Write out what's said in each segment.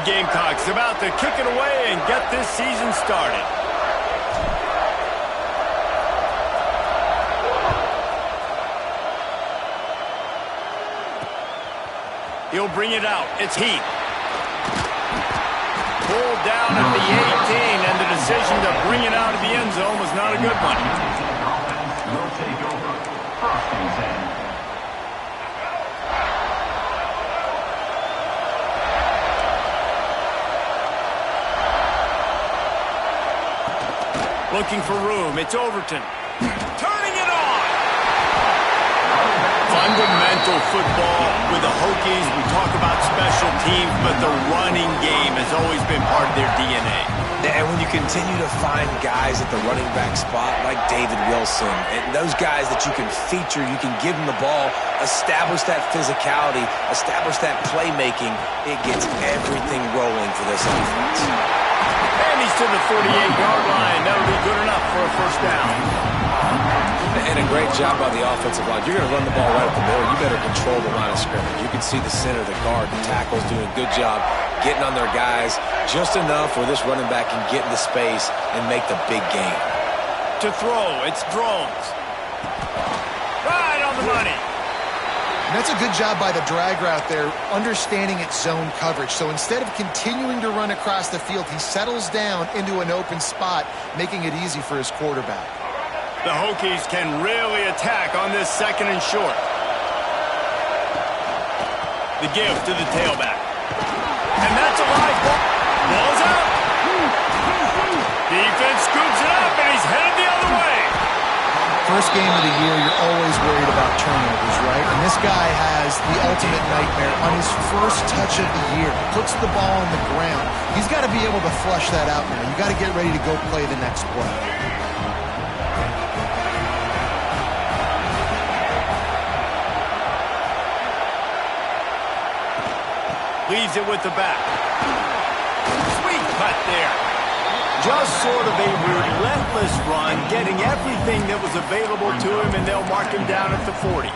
the Gamecocks about to kick it away and get this season started. He'll bring it out. It's Heath. Pulled down at the 18, and the decision to bring it out of the end zone was not a good one. Will take over first and 10. Looking for room. It's Overton. Turning it on. Fundamental football with the Hokies. We talk about special teams, but the running game has always been part of their DNA. And when you continue to find guys at the running back spot like David Wilson, and those guys that you can feature, you can give them the ball, establish that physicality, establish that playmaking, it gets everything rolling for this offense. And he's to the 48-yard line. That'll be good enough for a first down. And a great job by the offensive line. You're going to run the ball right up the middle. You better control the line of scrimmage. You can see the center, the guard, the tackles doing a good job getting on their guys just enough where this running back can get into space and make the big game. To throw, it's Drones. Right on the money. And that's a good job by the drag route there, understanding its zone coverage. So instead of continuing to run across the field, he settles down into an open spot, making it easy for his quarterback. The Hokies can really attack on this second and short. The give to the tailback. And that's a live ball. Ball's out. Defense scoops it up, and he's headed the other way. First game of the year, you're always worried about turnovers, right? And this guy has the ultimate nightmare. On his first touch of the year, puts the ball on the ground. He's got to be able to flush that out now. You got to get ready to go play the next play. Leaves it with the back. Sweet cut there. Just sort of a relentless run, getting everything that was available to him, and they'll mark him down at the 40.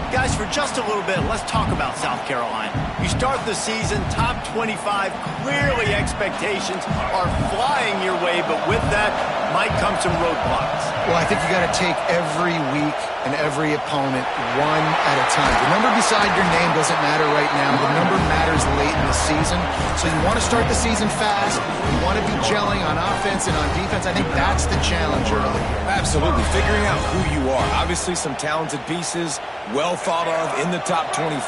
Guys, for just a little bit, let's talk about South Carolina. You start the season top 25. Clearly, expectations are flying your way, but with that might come some roadblocks. Well, I think you got to take every week and every opponent one at a time. The number beside your name doesn't matter right now. The number matters late in the season. So you want to start the season fast. You want to be gelling on offense and on defense. I think that's the challenge early. Absolutely. Figuring out who you are. Obviously, some talented pieces, well thought of in the top 25,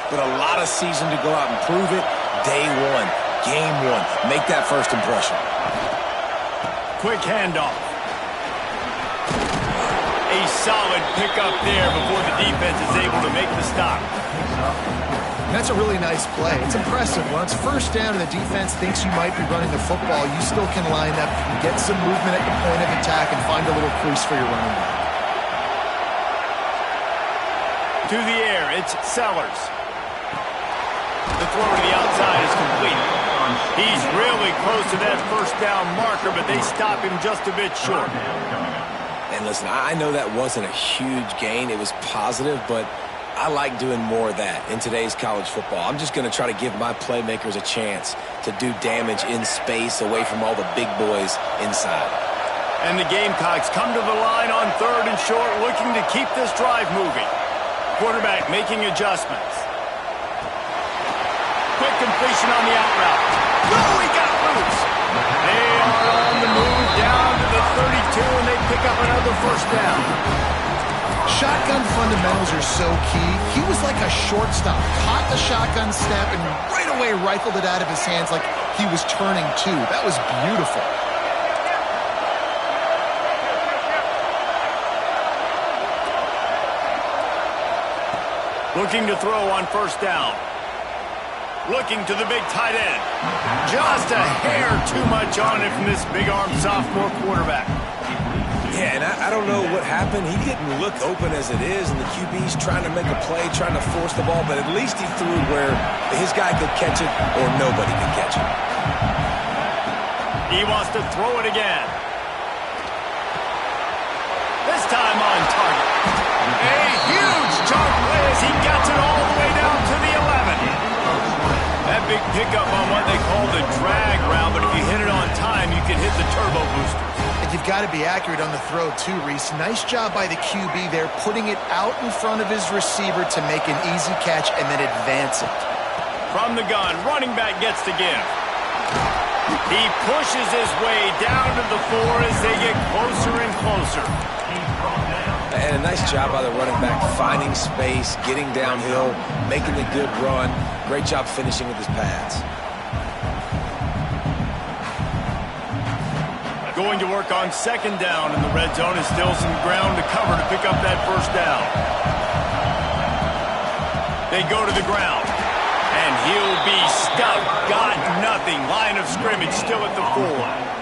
but a lot of season to go out and prove it. Day one, game one. Make that first impression. Quick handoff. A solid pickup there before the defense is able to make the stop. That's a really nice play. It's impressive. When it's first down and the defense thinks you might be running the football, you still can line up, you can get some movement at the point of attack, and find a little crease for your running back. To the air, it's Sellers. The throw to the outside is complete. He's really close to that first down marker, but they stop him just a bit short. And listen, I know that wasn't a huge gain. It was positive, but I like doing more of that in today's college football. I'm just going to try to give my playmakers a chance to do damage in space away from all the big boys inside. And the Gamecocks come to the line on third and short, looking to keep this drive moving. Quarterback making adjustments. Quick completion on the out route. Oh, he got loose. They are on the move down to the 32, and they pick up another first down. Shotgun fundamentals are so key. He was like a shortstop. Caught the shotgun snap and right away rifled it out of his hands like he was turning two. That was beautiful. Looking to throw on first down. Looking to the big tight end. Just a hair too much on it from this big-arm sophomore quarterback. Yeah, and I don't know what happened. He didn't look open as it is, and the QB's trying to make a play, trying to force the ball, but at least he threw where his guy could catch it or nobody could catch it. He wants to throw it again. This time on target. A huge chunk play as he gets it all the way down to the 11. That that big pickup on what they call the drag route, but if you hit it on time, you can hit the turbo booster. And you've got to be accurate on the throw, too, Reese. Nice job by the QB there, putting it out in front of his receiver to make an easy catch and then advance it. From the gun, running back gets to give. He pushes his way down to the 4 as they get closer and closer. And a nice job by the running back, finding space, getting downhill, making a good run. Great job finishing with his pads. Going to work on second down in the red zone, and still some ground to cover to pick up that first down. They go to the ground, and he'll be stuck. Got nothing. Line of scrimmage still at the 4.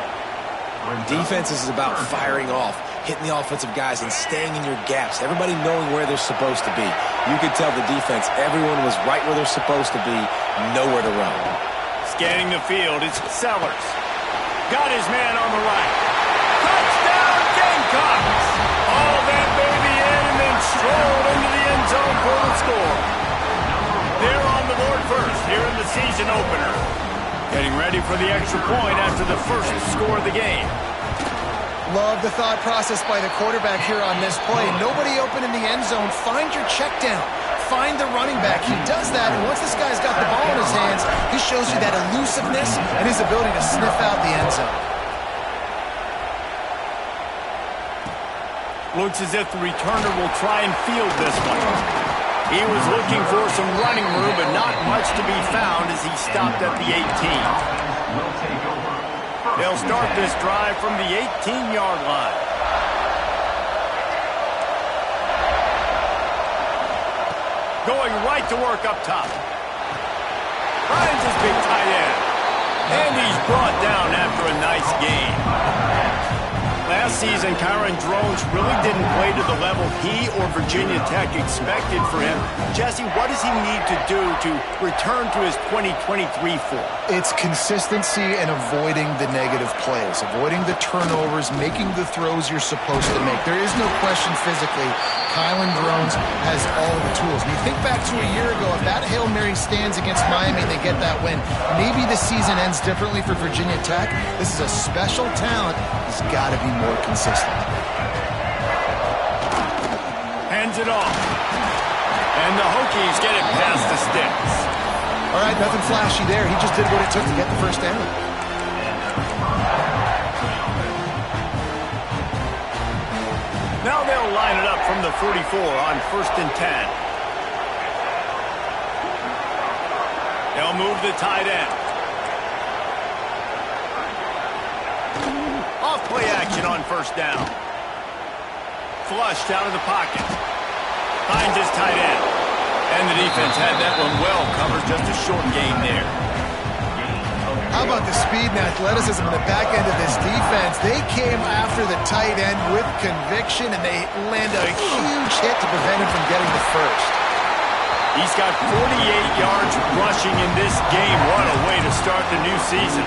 Defense is about firing off, hitting the offensive guys and staying in your gaps. Everybody knowing where they're supposed to be. You could tell the defense, everyone was right where they're supposed to be, nowhere to run. Scanning the field, it's Sellers. Got his man on the right. Touchdown, Gamecocks! All that baby in and then strolled into the end zone for the score. They're on the board first here in the season opener. Getting ready for the extra point after the first score of the game. Love the thought process by the quarterback here on this play. Nobody open in the end zone. Find your check down. Find the running back. He does that, and once this guy's got the ball in his hands, he shows you that elusiveness and his ability to sniff out the end zone. Looks as if the returner will try and field this one. He was looking for some running room, but not much to be found as he stopped at the 18. They'll start this drive from the 18-yard line. Going right to work up top. Finds his big tight end. And he's brought down after a nice gain. Last season, Kyron Drones really didn't play to the level he or Virginia Tech expected for him. Jesse, what does he need to do to return to his 2023 form? It's consistency and avoiding the negative plays, avoiding the turnovers, making the throws you're supposed to make. There is no question physically, Kyron Drones has all the tools. And you think back to a year ago, if that Hail Mary stands against Miami and they get that win, maybe the season ends differently for Virginia Tech. This is a special talent. He's got to be more consistent. Hands it off. And the Hokies get it past the sticks. All right, nothing flashy there. He just did what it took to get the first down. Now they'll line it up from the 44 on 1st and 10. They'll move the tight end. Off-play action on 1st down. Flushed out of the pocket. Finds his tight end. And the defense had that one well covered. Just a short gain there. How about the speed and athleticism in the back end of this defense? They came after the tight end with conviction, and they land a huge hit to prevent him from getting the first. He's got 48 yards rushing in this game. What a way to start the new season.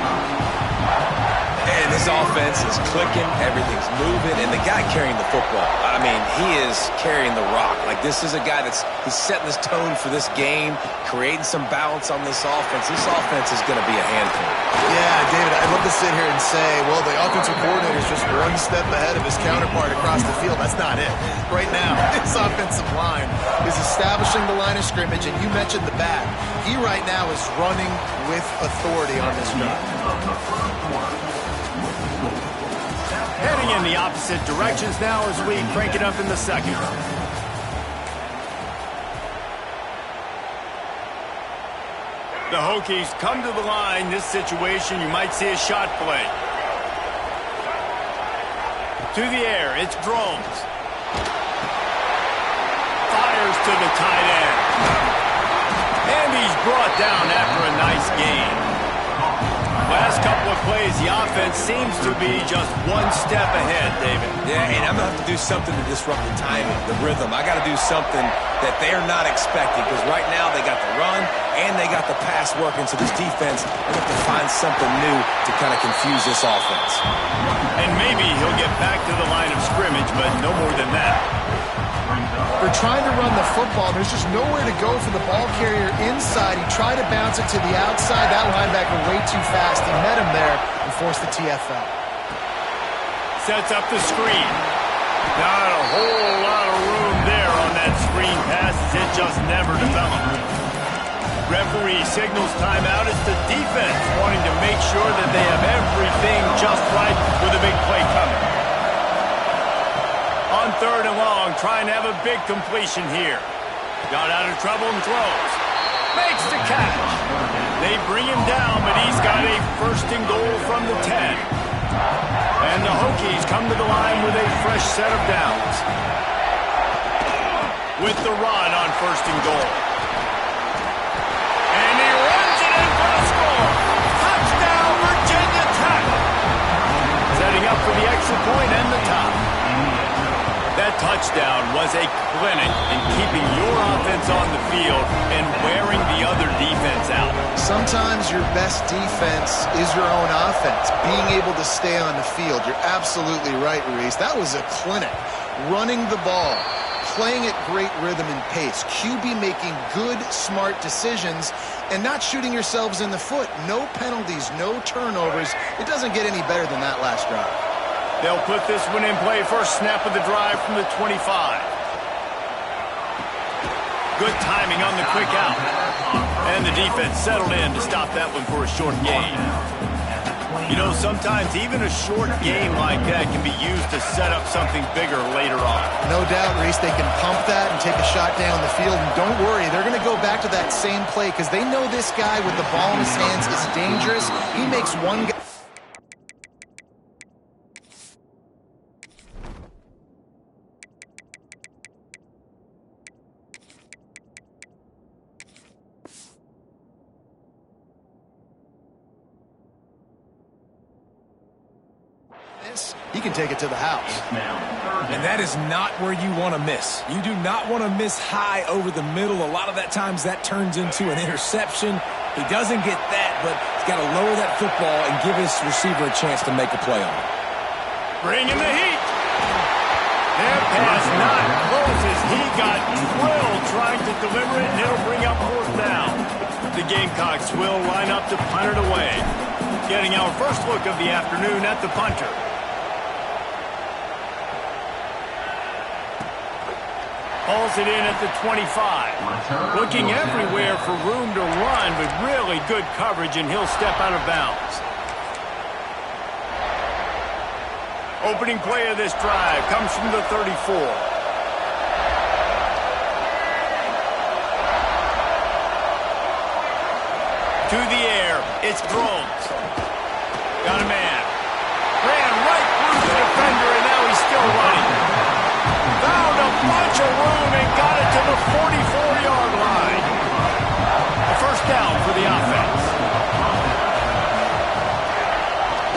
And this offense is clicking, everything's moving, and the guy carrying the football, I mean, he is carrying the rock. Like, this is a guy he's setting this tone for this game, creating some balance on this offense. This offense is going to be a handful. Yeah, David, I'd love to sit here and say, well, the offensive coordinator is just one step ahead of his counterpart across the field. That's not it. Right now, this offensive line is establishing the line of scrimmage, and you mentioned the back. He right now is running with authority on this drive. Heading in the opposite directions now as we crank it up in the second. The Hokies come to the line. This situation, you might see a shot play. To the air, it's Drones. Fires to the tight end. And he's brought down after a nice gain. Last couple of plays, the offense seems to be just one step ahead, David. Yeah, and I'm going to have to do something to disrupt the timing, the rhythm. I got to do something that they're not expecting, because right now they got the run and they got the pass working, so this defense, they have to find something new to kind of confuse this offense. And maybe he'll get back to the line of scrimmage, but no more than that. They're trying to run the football. There's just nowhere to go for the ball carrier inside. He tried to bounce it to the outside. That linebacker way too fast. He met him there and forced the TFL. Sets up the screen. Not a whole lot of room there on that screen pass as it just never developed. Referee signals timeout. It's the defense wanting to make sure that they have everything just right with a big play coming. On 3rd and long, trying to have a big completion here. Got out of trouble and throws. Makes the catch. They bring him down, but he's got a 1st and goal from the 10. And the Hokies come to the line with a fresh set of downs. With the run on 1st and goal. And he runs it in for the score. Touchdown, Virginia Tech. Setting up for the extra point and the top. That touchdown was a clinic in keeping your offense on the field and wearing the other defense out. Sometimes your best defense is your own offense, being able to stay on the field. You're absolutely right, Reese. That was a clinic. Running the ball, playing at great rhythm and pace. QB making good, smart decisions and not shooting yourselves in the foot. No penalties, no turnovers. It doesn't get any better than that last drive. They'll put this one in play. First snap of the drive from the 25. Good timing on the quick out. And the defense settled in to stop that one for a short gain. You know, sometimes even a short game like that can be used to set up something bigger later on. No doubt, Reese. They can pump that and take a shot down the field. And don't worry, they're going to go back to that same play because they know this guy with the ball in his hands is dangerous. He makes one guy. He can take it to the house. And that is not where you want to miss. You do not want to miss high over the middle. A lot of that times that turns into an interception. He doesn't get that, but he's got to lower that football and give his receiver a chance to make a play on it. Bringing the heat. Their pass not close as he got drilled trying to deliver it, and it'll bring up 4th down. The Gamecocks will line up to punt it away. Getting our first look of the afternoon at the punter. Hauls it in at the 25. Looking everywhere for room to run, but really good coverage, and he'll step out of bounds. Opening play of this drive comes from the 34. To the air, it's Groves. Got a man. Ran right through the defender, and now he's still running. Found a bunch of room and got it to the 44-yard line. A 1st down for the offense.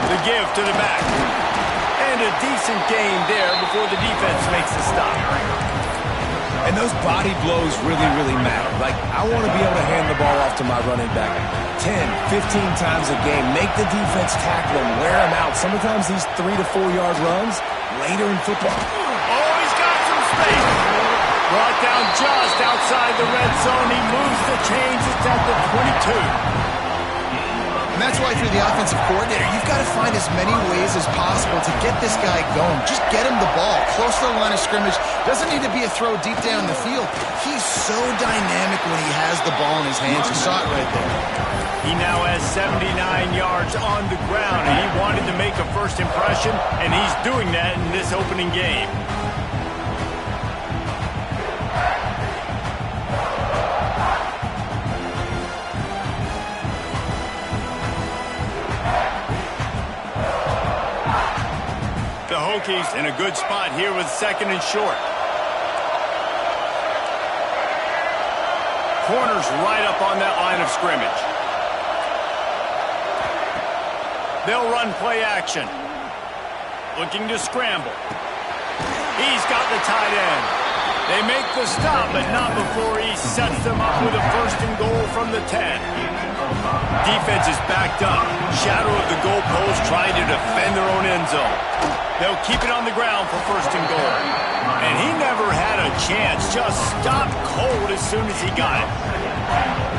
The give to the back. And a decent gain there before the defense makes the stop. And those body blows really, really matter. Like, I want to be able to hand the ball off to my running back 10, 15 times a game. Make the defense tackle him, wear him out. Sometimes these 3 to 4 yard runs later in football. Oh, he's got some space. Brought down just outside the red zone. He moves the chains. It's at the 22. And that's why if you're the offensive coordinator, you've got to find as many ways as possible to get this guy going. Just get him the ball close to the line of scrimmage. Doesn't need to be a throw deep down the field. He's so dynamic when he has the ball in his hands. You saw it right there. He now has 79 yards on the ground, and he wanted to make a first impression, and he's doing that in this opening game. The Hokies in a good spot here with 2nd and short. Corners right up on that line of scrimmage. They'll run play action. Looking to scramble. He's got the tight end. They make the stop, but not before he sets them up with a 1st and goal from the 10. Defense is backed up. Shadow of the goalpost trying to defend their own end zone. They'll keep it on the ground for 1st and goal. And he never had a chance. Just stopped cold as soon as he got it.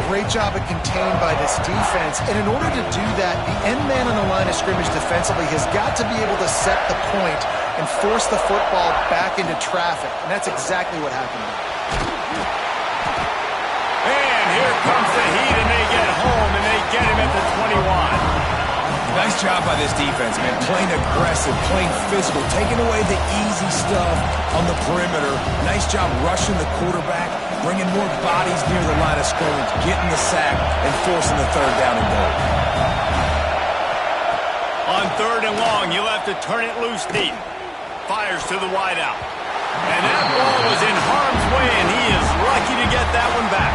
Great job of contained by this defense. And in order to do that, the end man on the line of scrimmage defensively has got to be able to set the point and force the football back into traffic. And that's exactly what happened. And here comes the heat, and they get home, and they get him at the 21. Nice job by this defense, man. Playing aggressive, playing physical, taking away the easy stuff on the perimeter. Nice job rushing the quarterback, bringing more bodies near the line of scrimmage, getting the sack, and forcing the 3rd down and goal. On 3rd and long, you'll have to turn it loose deep. Fires to the wideout. And that ball was in harm's way, and he is lucky to get that one back.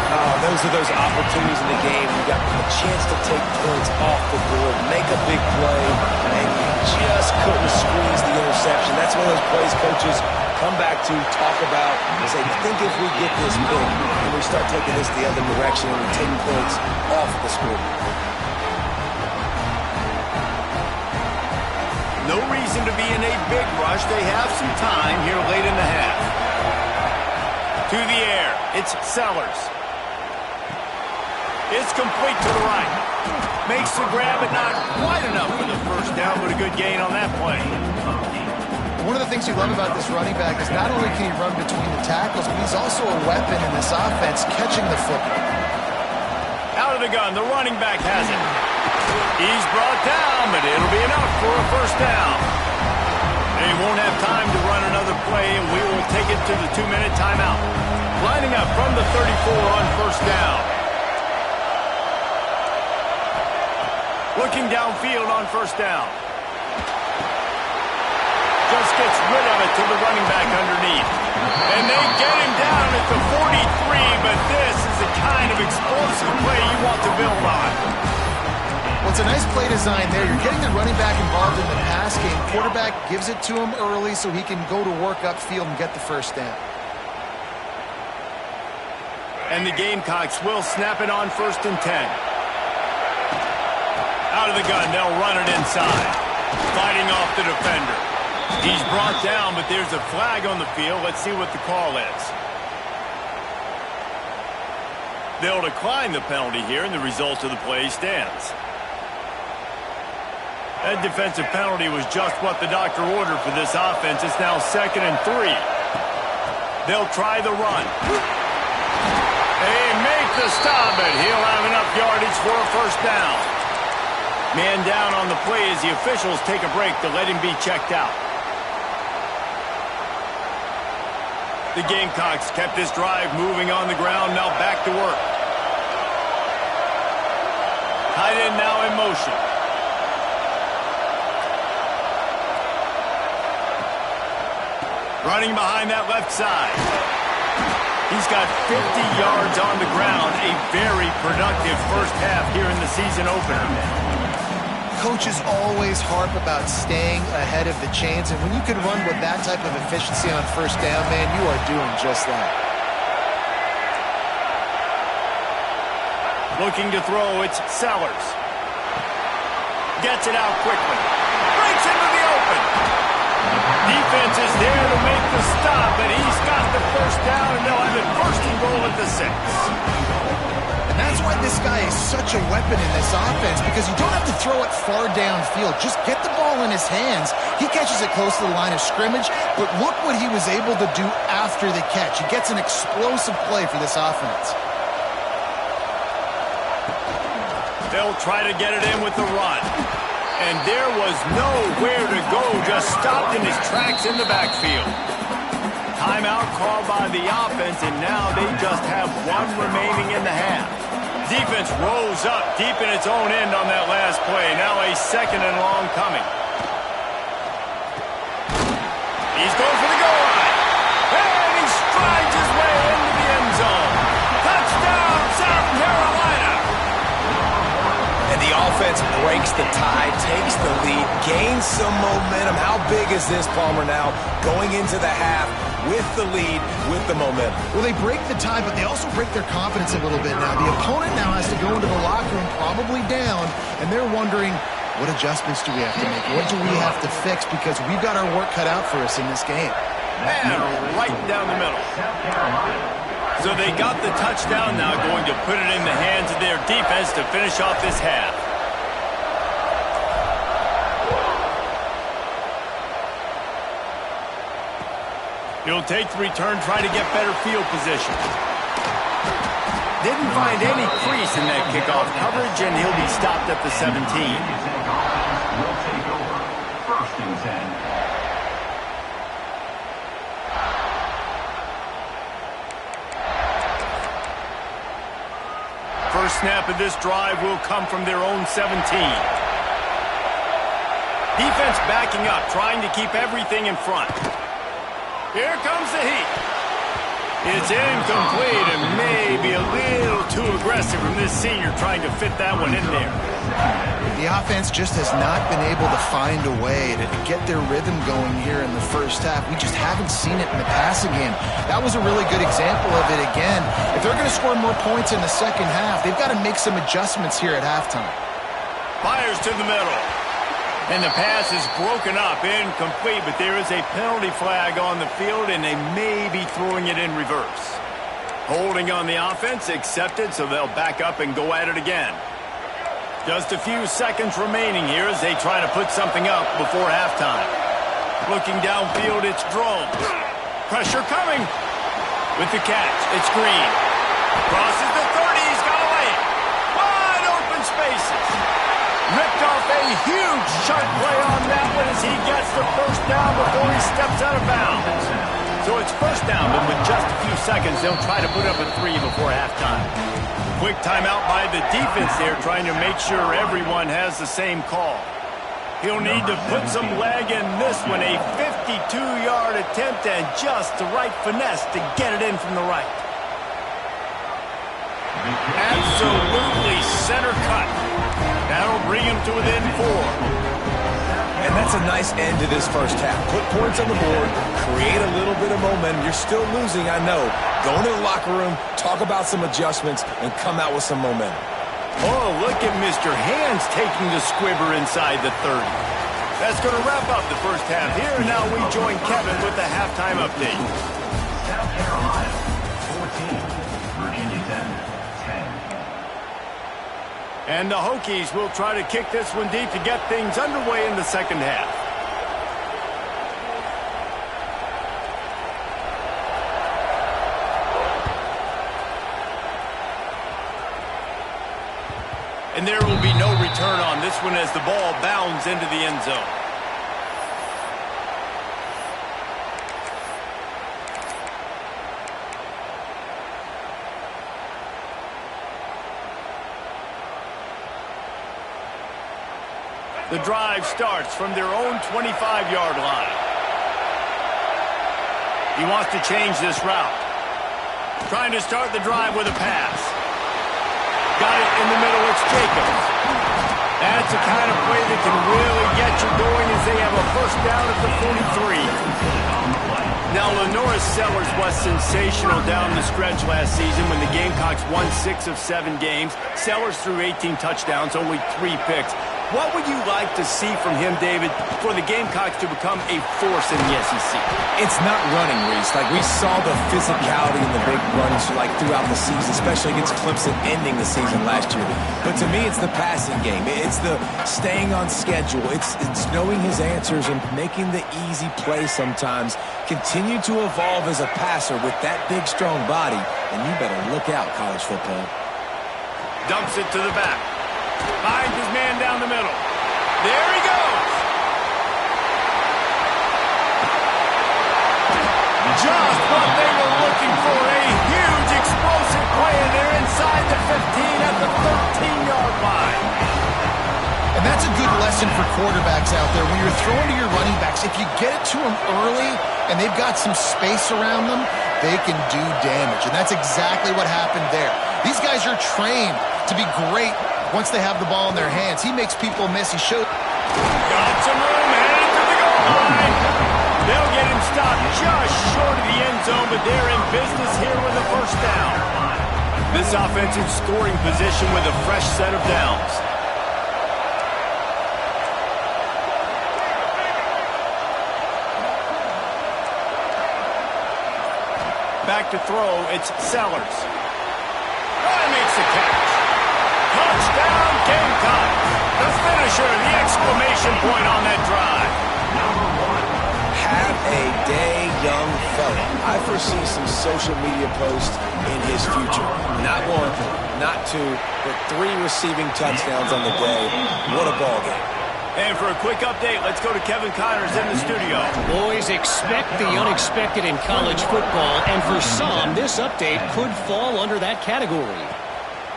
Oh, those are those opportunities in the game. You got a chance to take points off the board, make a big play, and you just couldn't squeeze the interception. That's one of those plays coaches come back to, talk about, and say, think if we get this big, and we start taking this the other direction, and we're taking points off the scoreboard. No reason to be in a big rush. They have some time here late in the half. To the air, it's Sellers. It's complete to the right. Makes the grab, but not quite enough for the 1st down, but a good gain on that play. One of the things you love about this running back is not only can he run between the tackles, but he's also a weapon in this offense, catching the football. Out of the gun, the running back has it. He's brought down, but it'll be enough for a 1st down. They won't have time to run another play, and we will take it to the 2-minute timeout. Lining up from the 34 on 1st down. Looking downfield on 1st down. Just gets rid of it to the running back underneath. And they get him down at the 43, but this is the kind of explosive play you want to build on. Well, it's a nice play design there. You're getting the running back involved in the pass game. Quarterback gives it to him early so he can go to work upfield and get the 1st down. And the Gamecocks will snap it on 1st and 10. Out of the gun, they'll run it inside. Fighting off the defender. He's brought down, but there's a flag on the field. Let's see what the call is. They'll decline the penalty here, and the result of the play stands. That defensive penalty was just what the doctor ordered for this offense. It's now 2nd and 3. They'll try the run. They make the stop, but he'll have enough yardage for a 1st down. Man down on the play as the officials take a break to let him be checked out. The Gamecocks kept this drive moving on the ground, now back to work. Tight end now in motion. Running behind that left side. He's got 50 yards on the ground, a very productive 1st half here in the season opener. Coaches always harp about staying ahead of the chains, and when you can run with that type of efficiency on 1st down, man, you are doing just that. Looking to throw, it's Sellers. Gets it out quickly. Breaks into the open. Defense is there to make the stop, but he's got the 1st down, and they'll have it 1st and goal at the 6. That's why this guy is such a weapon in this offense, because you don't have to throw it far downfield. Just get the ball in his hands. He catches it close to the line of scrimmage, but look what he was able to do after the catch. He gets an explosive play for this offense. They'll try to get it in with the run. And there was nowhere to go, just stopped in his tracks in the backfield. Timeout called by the offense, and now they just have 1 remaining in the half. Defense rose up deep in its own end on that last play. Now a 2nd and long coming. He's going for the goal line. And he strides his way into the end zone. Touchdown, South Carolina. And the offense breaks the tie, takes the lead, gains some momentum. How big is this, Palmer, now going into the half with the lead, with the momentum? Well, they break the tie, but they also break their confidence a little bit now. The opponent now has to go into the locker room probably down, and they're wondering, What adjustments do we have to make? What do we have to fix? Because we've got our work cut out for us in this game. And right down the middle. So they got the touchdown now, going to put it in the hands of their defense to finish off this half. He'll take the return, try to get better field position. Didn't find any crease in that kickoff coverage, and he'll be stopped at the 17. Will take over. First and 10. First snap of this drive will come from their own 17. Defense backing up, trying to keep everything in front. Here comes the heat. It's incomplete and maybe a little too aggressive from this senior trying to fit that one in there. The offense just has not been able to find a way to get their rhythm going here in the first half. We just haven't seen it in the passing game. That was a really good example of it again. If they're going to score more points in the second half, they've got to make some adjustments here at halftime. Fires to the middle. And the pass is broken up, incomplete, but there is a penalty flag on the field, and they may be throwing it in reverse. Holding on the offense, accepted, so they'll back up and go at it again. Just a few seconds remaining here as they try to put something up before halftime. Looking downfield, it's Drone. Pressure coming. With the catch, it's Green. Crosses the 30, he's got to lay it. Wide open spaces. Ripped off a huge sharp play on that one as he gets the first down before he steps out of bounds. So it's first down, but with just a few seconds, they'll try to put up a 3 before halftime. Quick timeout by the defense there, trying to make sure everyone has the same call. He'll need to put some leg in this one, a 52-yard attempt and just the right finesse to get it in from the right. Absolutely center cut. That'll bring him to within 4. And that's a nice end to this first half. Put points on the board, create a little bit of momentum. You're still losing, I know. Go into the locker room, talk about some adjustments, and come out with some momentum. Oh, look at Mr. Hands taking the squibber inside the 30. That's going to wrap up the first half here. And now we join Kevin with the halftime update. South Carolina, 14. Virginia Tech, 10. And the Hokies will try to kick this one deep to get things underway in the second half. And there will be no return on this one as the ball bounds into the end zone. The drive starts from their own 25-yard line. He wants to change this route. Trying to start the drive with a pass. Got it in the middle, it's Jacobs. That's the kind of play that can really get you going as they have a first down at the 43. Now, Lenoris Sellers was sensational down the stretch last season when the Gamecocks won 6 of 7 games. Sellers threw 18 touchdowns, only 3 picks. What would you like to see from him, David, for the Gamecocks to become a force in the SEC? It's not running, Reese. Like, we saw the physicality in the big runs throughout the season, especially against Clemson ending the season last year. But to me, it's the passing game. It's the staying on schedule. It's knowing his answers and making the easy play sometimes. Continue to evolve as a passer with that big, strong body, and you better look out, college football. Dumps it to the back. Finds his man down the middle. There he goes. Just what they were looking for. A huge explosive play, and they're inside the 15 at the 13-yard line. And that's a good lesson for quarterbacks out there. When you're throwing to your running backs, if you get it to them early and they've got some space around them, they can do damage. And that's exactly what happened there. These guys are trained to be great once they have the ball in their hands. He makes people miss. He showed. Got some room, headed to the goal line. They'll get him stopped just short of the end zone, but they're in business here with a first down. This offense in scoring position with a fresh set of downs. Back to throw, it's Sellers. Oh, he makes the catch. Touchdown, Gamecock. The finisher, the exclamation point on that drive. Have a day, young fella. I foresee some social media posts in his future. Not one, not two, but 3 receiving touchdowns on the day. What a ball game. And for a quick update, let's go to Kevin Connors in the studio. Boys, expect the unexpected in college football, and for some, this update could fall under that category.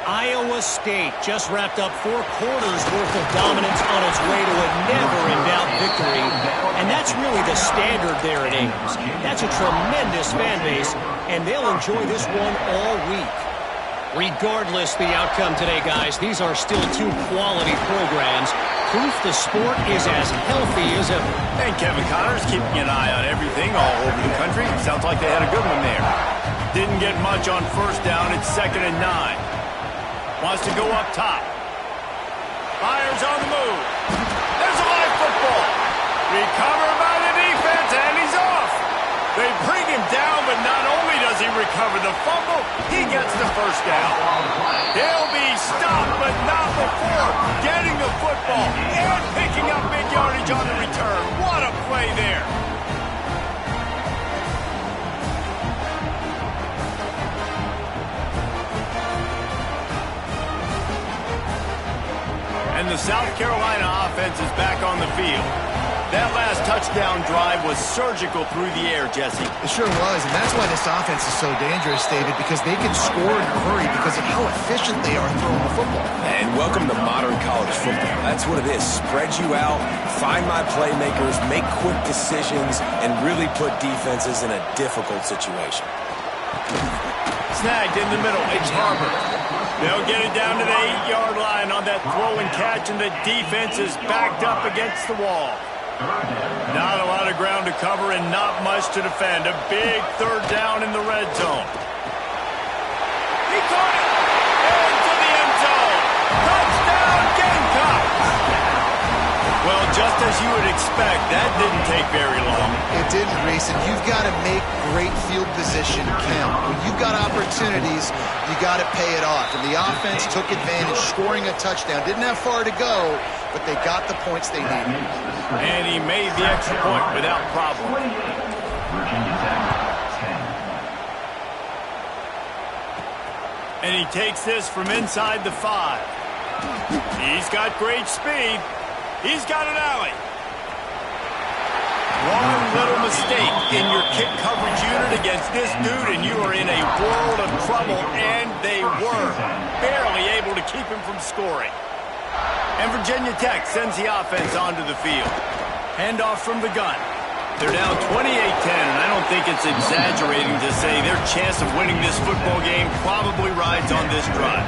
Iowa State just wrapped up 4 quarters worth of dominance on its way to a never-in-doubt victory, and that's really the standard there at Ames. That's a tremendous fan base, and they'll enjoy this one all week. Regardless the outcome today, guys, these are still 2 quality programs. Proof the sport is as healthy as ever. And Kevin Connors keeping an eye on everything all over the country. Sounds like they had a good one there. Didn't get much on first down. It's 2nd and 9. Wants to go up top. Fires on the move. There's a live football. Recovered by the defense, and he's off. They bring him down, but not only does he recover the fumble, he gets the first down. He'll be stopped, but not before getting the football and picking up big yardage on the return. What a play there. And the South Carolina offense is back on the field. That last touchdown drive was surgical through the air, Jesse. It sure was, and that's why this offense is so dangerous, David, because they can score in a hurry because of how efficient they are throwing the football. And welcome to modern college football. That's what it is. Spread you out, find my playmakers, make quick decisions, and really put defenses in a difficult situation. Snagged in the middle. It's Harbor. They'll get it down to the 8-yard line on that throw and catch, and the defense is backed up against the wall. Not a lot of ground to cover and not much to defend. A big 3rd down in the red zone. He caught it! Into the end zone! Touchdown, Gamecocks! Well, just as you would expect, that didn't take very long. It didn't, Reese, and you've got to make great field position count. When you've got opportunities, you got to pay it off. And the offense took advantage, scoring a touchdown. Didn't have far to go, but they got the points they needed. And he made the extra point without problem. Virginia Tech, 10. And he takes this from inside the 5. He's got great speed. He's got an alley. One little mistake in your kick coverage unit against this dude, and you are in a world of trouble, and they were barely able to keep him from scoring. And Virginia Tech sends the offense onto the field. Handoff from the gun. They're down 28-10, and I don't think it's exaggerating to say their chance of winning this football game probably rides on this drive.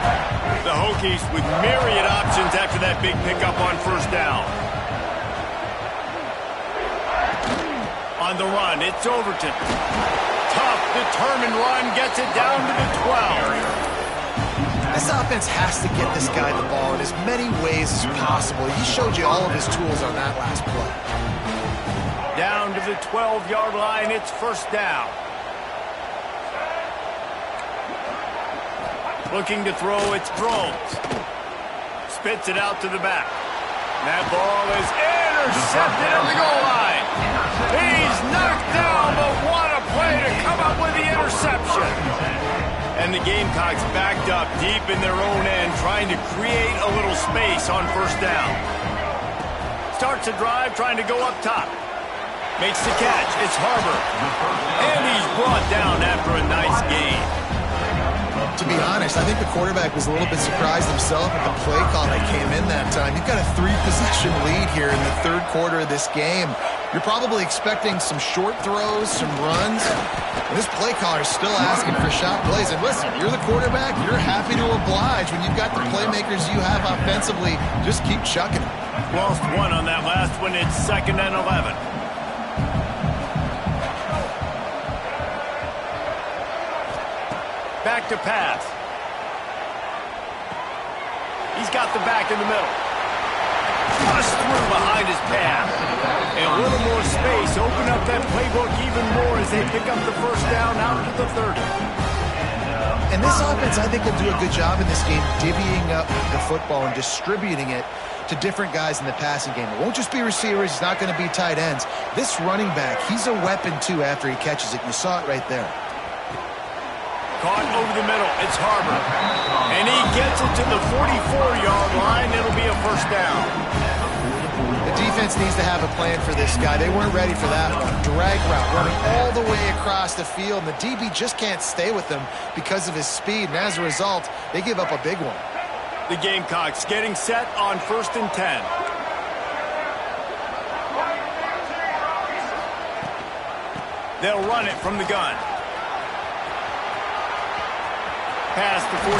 The Hokies with myriad options after that big pickup on first down. On the run, it's Overton. Tough, determined run, gets it down to the 12. This offense has to get this guy the ball in as many ways as possible. He showed you all of his tools on that last play. Down to the 12-yard line, it's first down. Looking to throw, it's Drones. Spits it out to the back. That ball is intercepted at the goal line. He's knocked down, but what a play to come up with the interception. And the Gamecocks backed up deep in their own end, trying to create a little space on first down. Starts a drive, trying to go up top. Makes the catch. It's Harbor. And he's brought down after a nice gain. To be honest, I think the quarterback was a little bit surprised himself at the play call that came in that time. You've got a 3-possession lead here in the 3rd quarter of this game. You're probably expecting some short throws, some runs. And this play caller is still asking for shot plays. And listen, you're the quarterback. You're happy to oblige when you've got the playmakers you have offensively. Just keep chucking them. Lost one on that last one. It's 2nd and 11. Back to pass. He's got the back in the middle. Flushed through behind his pass. And a little more space offense open up that playbook even more as they pick up the first down out to the 30. And this offense, I think, will do a good job in this game divvying up the football and distributing it to different guys in the passing game. It won't just be receivers. It's not going to be tight ends. This running back, he's a weapon, too, after he catches it. You saw it right there. Caught over the middle. It's Harbor. And he gets it to the 44-yard line. It'll be a first down. The defense needs to have a plan for this guy. They weren't ready for that one. Drag route running all the way across the field, and the DB just can't stay with him because of his speed. And as a result, they give up a big one. The Gamecocks getting set on 1st and 10. They'll run it from the gun. Past the 45.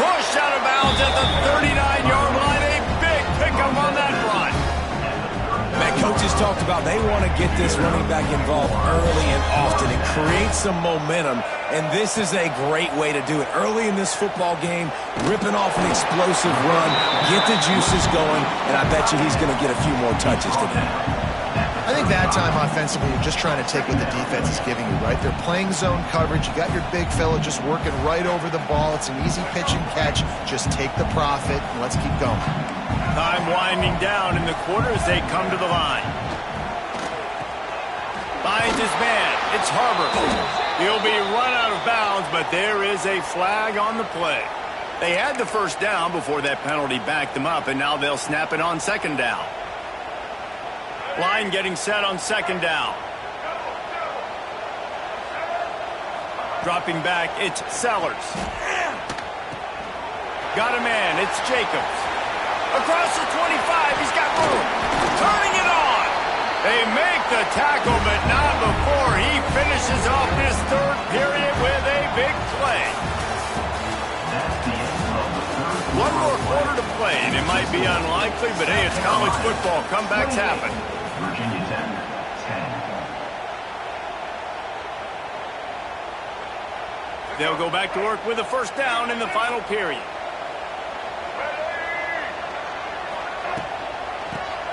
Push out of bounds at the 39-yard line. A big pickup on that run. Man, coaches talked about they want to get this running back involved early and often and create some momentum, and this is a great way to do it. Early in this football game, ripping off an explosive run, get the juices going, and I bet you he's going to get a few more touches today. I think that time offensively, you're just trying to take what the defense is giving you, right? They're playing zone coverage. You got your big fella just working right over the ball. It's an easy pitch and catch. Just take the profit, and let's keep going. Time winding down in the quarter as they come to the line. Finds his man. It's Harbor. He'll be run out of bounds, but there is a flag on the play. They had the first down before that penalty backed them up, and now they'll snap it on 2nd down. Line getting set on 2nd down. Dropping back, it's Sellers. Got a man, it's Jacobs. Across the 25, he's got room. Turning it on. They make the tackle, but not before he finishes off this 3rd period with a big play. One more quarter to play, and it might be unlikely, but hey, it's college football. Comebacks happen. Virginia Tech, 10. They'll go back to work with a first down in the final period.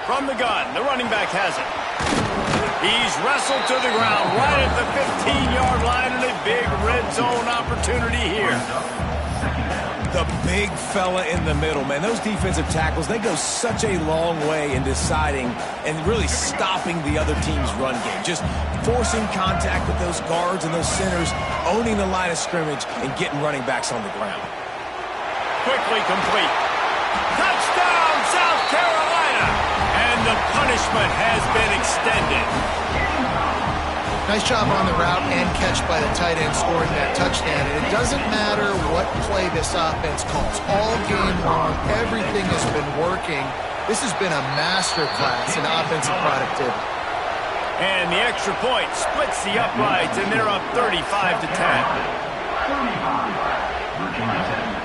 From the gun, the running back has it. He's wrestled to the ground right at the 15-yard line, and a big red zone opportunity here. The big fella in the middle, man. Those defensive tackles, they go such a long way in deciding and really stopping the other team's run game. Just forcing contact with those guards and those centers, owning the line of scrimmage, and getting running backs on the ground. Quickly complete. Touchdown, South Carolina! And the punishment has been extended. Nice job on the route and catch by the tight end scoring that touchdown. And it doesn't matter what play this offense calls. All game long, everything has been working. This has been a masterclass in offensive productivity. And the extra point splits the uprights, and they're up 35 to 10. 35, Virginia Tech, 10.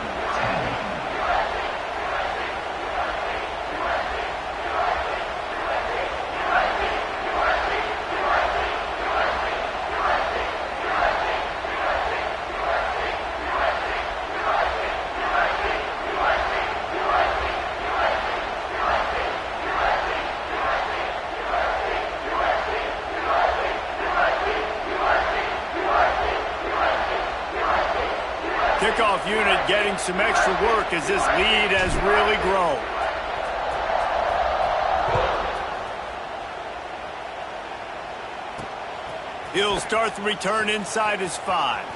Kickoff unit getting some extra work as this lead has really grown. He'll start the return inside his 5.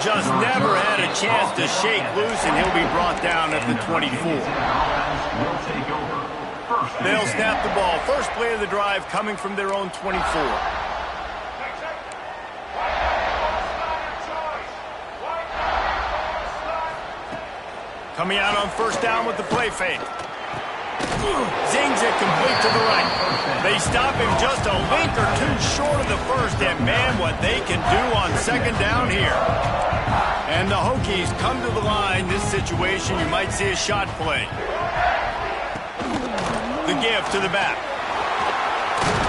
Just never had a chance to shake loose, and he'll be brought down at the 24. They'll snap the ball. First play of the drive coming from their own 24. Coming out on first down with the play fake. Zings it complete to the right. They stop him just a link or two short of the first, and man, what they can do on 2nd down here. And the Hokies come to the line. This situation, you might see a shot play. The give to the back.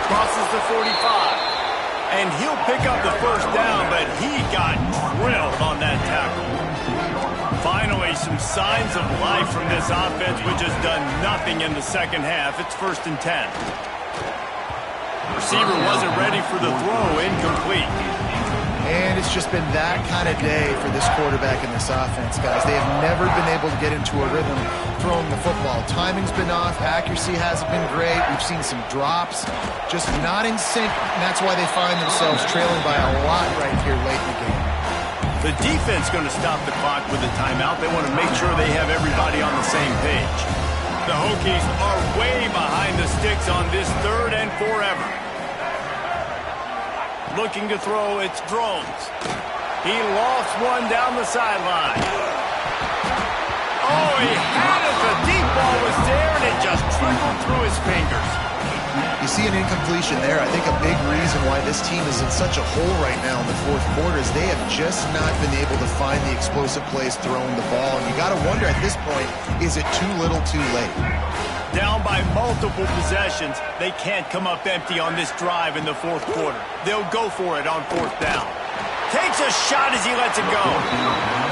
Crosses the 45. And he'll pick up the first down, but he got drilled on that tackle. Finally, some signs of life from this offense, which has done nothing in the second half. It's 1st and 10. Receiver wasn't ready for the throw. Incomplete. And it's just been that kind of day for this quarterback and this offense, guys. They have never been able to get into a rhythm throwing the football. Timing's been off. Accuracy hasn't been great. We've seen some drops. Just not in sync, and that's why they find themselves trailing by a lot right here late in the game. The defense going to stop the clock with a timeout. They want to make sure they have everybody on the same page. The Hokies are way behind the sticks on this 3rd and forever. Looking to throw, it's Drones. He lofts one down the sideline. Oh, he had it. The deep ball was there, and it just trickled through his fingers. You see an incompletion there. I think a big reason why this team is in such a hole right now in the 4th quarter is they have just not been able to find the explosive plays throwing the ball. And you got to wonder at this point, is it too little too late? Down by multiple possessions, they can't come up empty on this drive in the 4th quarter. They'll go for it on 4th down. Takes a shot as he lets it go.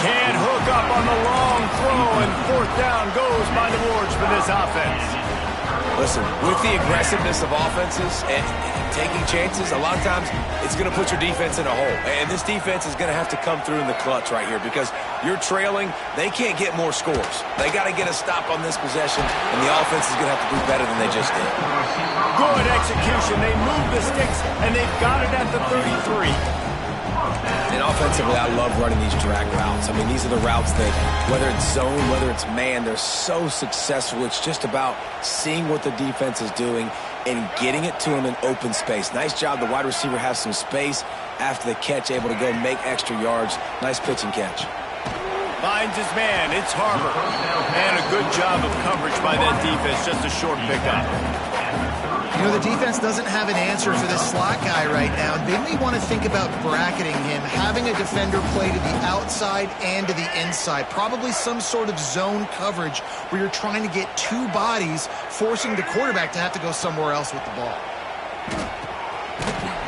Can't hook up on the long throw, and 4th down goes by the boards for this offense. Listen, with the aggressiveness of offenses and taking chances, a lot of times it's going to put your defense in a hole. And this defense is going to have to come through in the clutch right here because you're trailing. They can't get more scores. They got to get a stop on this possession, and the offense is going to have to do better than they just did. Good execution. They move the sticks, and they've got it at the 33. And offensively, I love running these drag routes. I mean, these are the routes that, whether it's zone, whether it's man, they're so successful. It's just about seeing what the defense is doing and getting it to him in open space. Nice job. The wide receiver has some space after the catch, able to go make extra yards. Nice pitch and catch. Finds his man. It's Harbor. And a good job of coverage by that defense. Just a short pickup. You know, the defense doesn't have an answer for this slot guy right now. They may want to think about bracketing him, having a defender play to the outside and to the inside. Probably some sort of zone coverage where you're trying to get 2 bodies, forcing the quarterback to have to go somewhere else with the ball.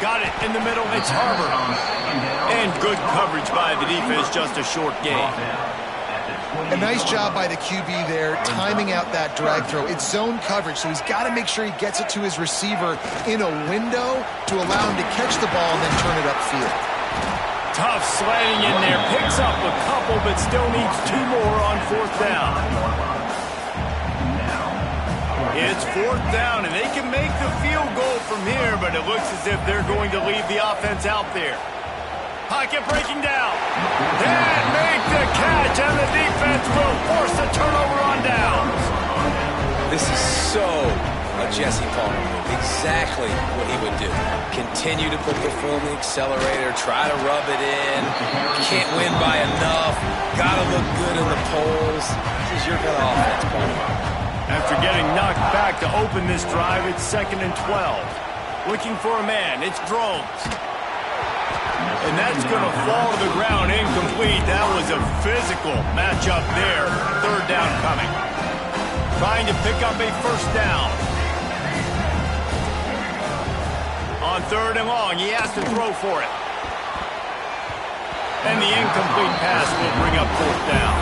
Got it in the middle. It's Harbor. And good coverage by the defense. Just a short gain. A nice job by the QB there, timing out that drag throw. It's zone coverage, so he's got to make sure he gets it to his receiver in a window to allow him to catch the ball and then turn it upfield. Tough sliding in there. Picks up a couple, but still needs 2 more on 4th down. It's 4th down, and they can make the field goal from here, but it looks as if they're going to leave the offense out there. Pocket breaking down. And make the catch, and the defense will force a turnover on downs. This is so a Jesse Palmer move. Exactly what he would do. Continue to put the foot on the accelerator, try to rub it in. Can't win by enough. Gotta look good in the polls. This is your kind of offense, Palmer. After getting knocked back to open this drive, it's 2nd and 12. Looking for a man. It's Drones. And that's going to fall to the ground incomplete. That was a physical matchup there. 3rd down coming. Trying to pick up a 1st down. On 3rd and long, he has to throw for it. And the incomplete pass will bring up 4th down.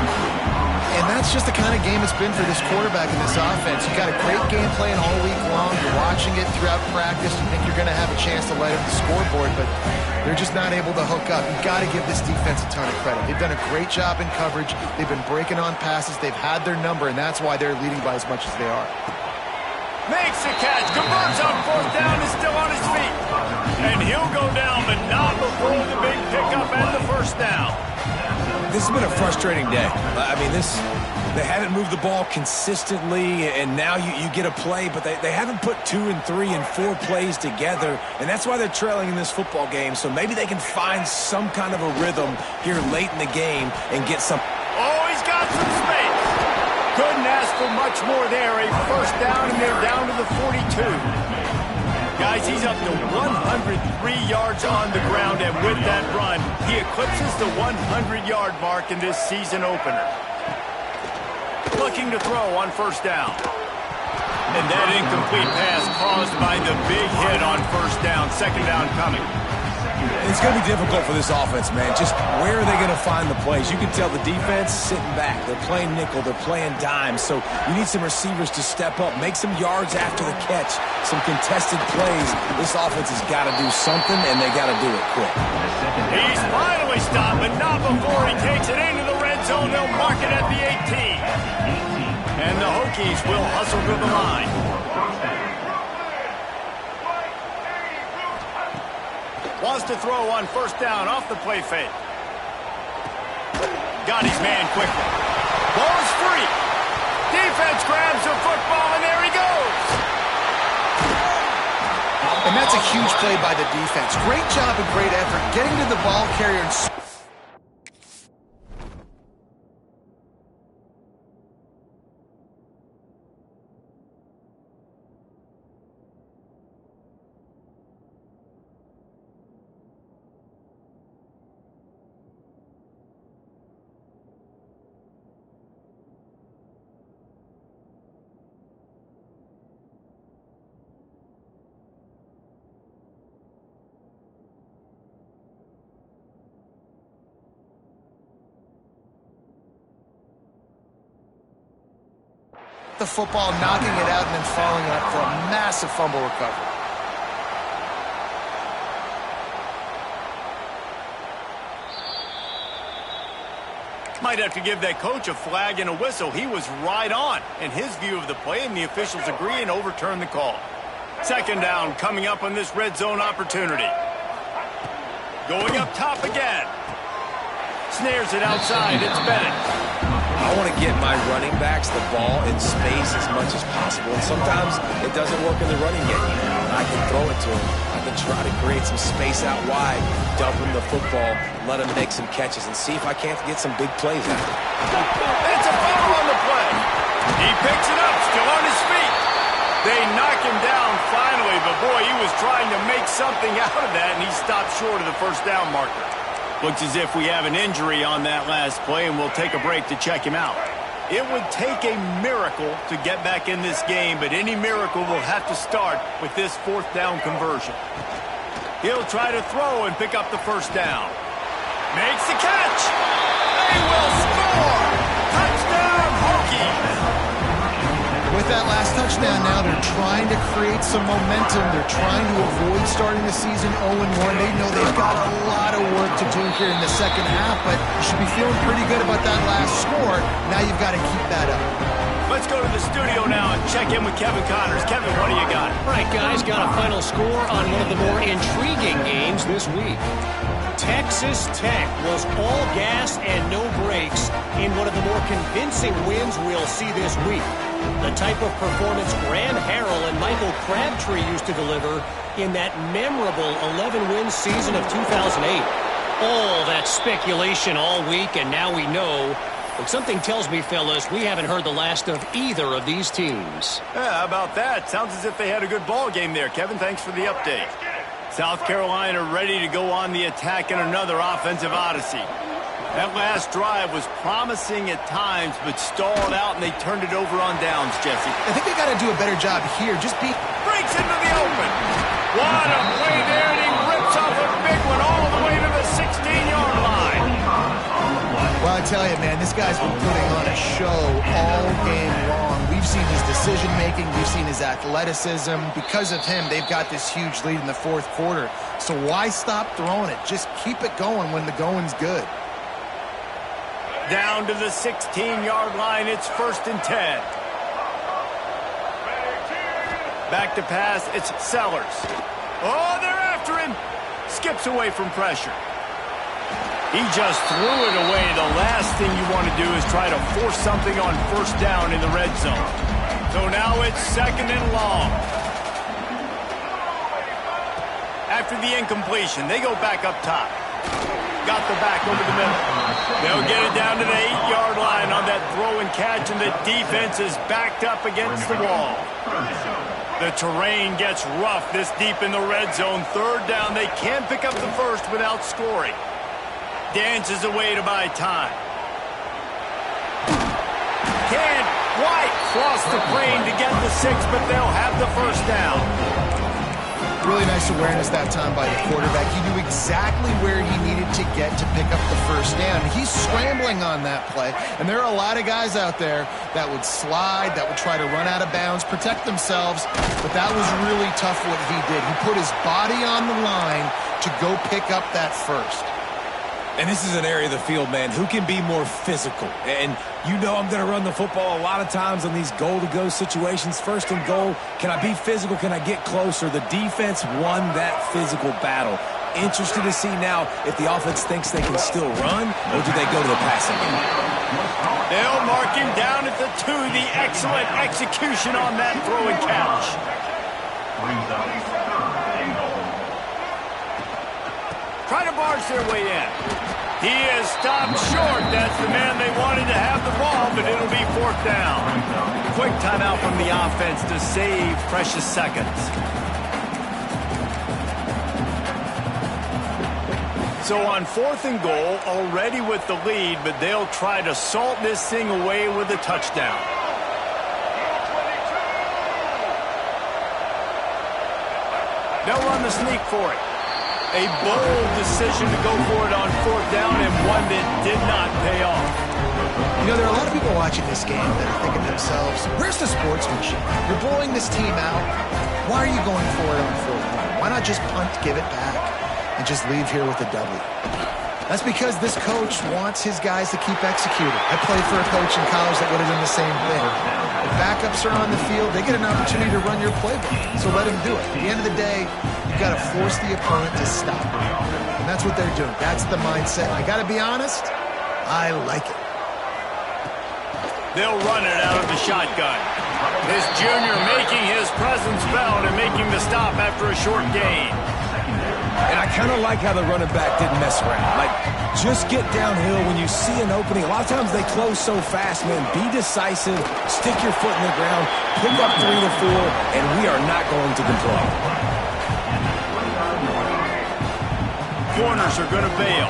And that's just the kind of game it's been for this quarterback and this offense. You've got a great game plan all week long. You're watching it throughout practice. You think you're going to have a chance to light up the scoreboard, but they're just not able to hook up. You've got to give this defense a ton of credit. They've done a great job in coverage. They've been breaking on passes. They've had their number, and that's why they're leading by as much as they are. Makes the catch, converts on 4th down, is still on his feet. And he'll go down, but not before the big pickup and the 1st down. This has been a frustrating day. I mean, they haven't moved the ball consistently, and now you get a play, but they haven't put 2 and 3 and 4 plays together, and that's why they're trailing in this football game. So maybe they can find some kind of a rhythm here late in the game and get some. Oh, he's got some space. Couldn't ask for much more there. A 1st down, and they're down to the 42. Guys, he's up to 103 yards on the ground, and with that run, he eclipses the 100-yard mark in this season opener. Looking to throw on 1st down. And that incomplete pass caused by the big hit on 1st down. 2nd down coming. It's going to be difficult for this offense, man. Just where are they going to find the plays? You can tell the defense sitting back. They're playing nickel. They're playing dime. So you need some receivers to step up, make some yards after the catch, some contested plays. This offense has got to do something, and they got to do it quick. He's finally stopped, but not before he takes it into the red zone. They'll mark it at the 18. And the Hokies will hustle to the line. Wants to throw on first down off the play fake. Got his man quickly. Ball is free. Defense grabs the football, and there he goes. And that's a huge play by the defense. Great job and great effort getting to the ball carrier and the football, knocking it out, and then falling up for a massive fumble recovery. Might have to give that coach a flag and a whistle. He was right on in his view of the play, and the officials agree and overturn the call. Second down coming up on this red zone opportunity. Going up top again. Snares it outside. It's Bennett. I want to get my running backs the ball in space as much as possible. And sometimes it doesn't work in the running game. I can throw it to him. I can try to create some space out wide, dump him the football, let him make some catches, and see if I can't get some big plays out of it. It's a foul on the play. He picks it up, still on his feet. They knock him down finally, but boy, he was trying to make something out of that, and he stopped short of the first down marker. Looks as if we have an injury on that last play, and we'll take a break to check him out. It would take a miracle to get back in this game, but any miracle will have to start with this fourth down conversion. He'll try to throw and pick up the first down. Makes the catch. They will score. Touchdown, Hokies. With that last touchdown now, they're trying to create some momentum. They're trying to avoid starting the season 0-1. They know they've got a lot of work to do here in the second half, but you should be feeling pretty good about that last score. Now you've got to keep that up. Let's go to the studio now and check in with Kevin Connors. Kevin, what do you got? All right, guys, got a final score on one of the more intriguing games this week. Texas Tech was all gas and no brakes in one of the more convincing wins we'll see this week. The type of performance Graham Harrell and Michael Crabtree used to deliver in that memorable 11-win season of 2008. All that speculation all week, and now we know. But something tells me, fellas, we haven't heard the last of either of these teams. Yeah, how about that? Sounds as if they had a good ball game there. Kevin, thanks for the update. South Carolina ready to go on the attack in another offensive odyssey. That last drive was promising at times, but stalled out, and they turned it over on downs, Jesse. I think they got to do a better job here. Just be... Breaks into the open. What a play there, and he rips off a big one all the way to the 16-yard line. Well, I tell you, man, this guy's been putting on a show all game long. We've seen his decision-making. We've seen his athleticism. Because of him, they've got this huge lead in the fourth quarter. So why stop throwing it? Just keep it going when the going's good. Down to the 16-yard line, it's 1st and 10. Back to pass, it's Sellers. Oh, they're after him. Skips away from pressure. He just threw it away. The last thing you want to do is try to force something on first down in the red zone. So now it's 2nd and long. After the incompletion, they go back up top. Got the back over the middle. They'll get it down to the 8-yard line on that throw and catch, and the defense is backed up against the wall. The terrain gets rough this deep in the red zone. 3rd down, they can't pick up the first without scoring. Dances away to buy time. Can't quite cross the plane to get the 6, but they'll have the first down. Really nice awareness that time by the quarterback. He knew exactly where he needed to get to pick up the first down. He's scrambling on that play, and there are a lot of guys out there that would slide, that would try to run out of bounds, protect themselves, but that was really tough what he did. He put his body on the line to go pick up that first. And this is an area of the field, man, who can be more physical. And you know I'm going to run the football a lot of times on these goal-to-go situations. First and goal, can I be physical? Can I get closer? The defense won that physical battle. Interested to see now if the offense thinks they can still run, or do they go to the passing game? They'll mark him down at the 2. The excellent execution on that throw and catch. Brings up third and goal. Try to barge their way in. He is stopped short. That's the man they wanted to have the ball, but it'll be 4th down. Quick timeout from the offense to save precious seconds. So on 4th and goal, already with the lead, but they'll try to salt this thing away with a touchdown. They'll run the sneak for it. A bold decision to go for it on 4th down, and one that did not pay off. You know, there are a lot of people watching this game that are thinking to themselves, where's the sportsmanship? You're blowing this team out. Why are you going for it on 4th down? Why not just punt, give it back, and just leave here with a W? That's because this coach wants his guys to keep executing. I played for a coach in college that would have done the same thing. The backups are on the field. They get an opportunity to run your playbook, so let them do it. At the end of the day, you've got to force the opponent to stop. And that's what they're doing. That's the mindset. I got to be honest, I like it. They'll run it out of the shotgun. This junior making his presence felt and making the stop after a short gain. And I kind of like how the running back didn't mess around. Like, just get downhill when you see an opening. A lot of times they close so fast, man. Be decisive, stick your foot in the ground, pick up 3 to 4, and we are not going to complain. Corners are going to bail.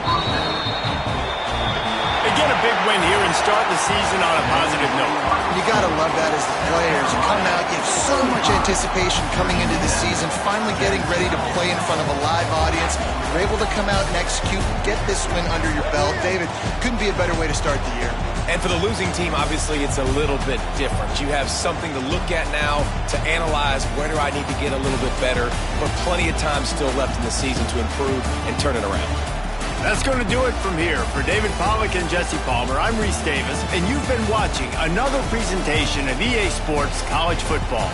They get a big win here and start the season on a positive note. You got to love that as the players. You come out, you have so much anticipation coming into the season, finally getting ready to play in front of a live audience. You're able to come out and execute, get this win under your belt. David, couldn't be a better way to start the year. And for the losing team, obviously, it's a little bit different. You have something to look at now to analyze where do I need to get a little bit better, but plenty of time still left in the season to improve and turn it around. That's going to do it from here. For David Pollack and Jesse Palmer, I'm Reese Davis, and you've been watching another presentation of EA Sports College Football.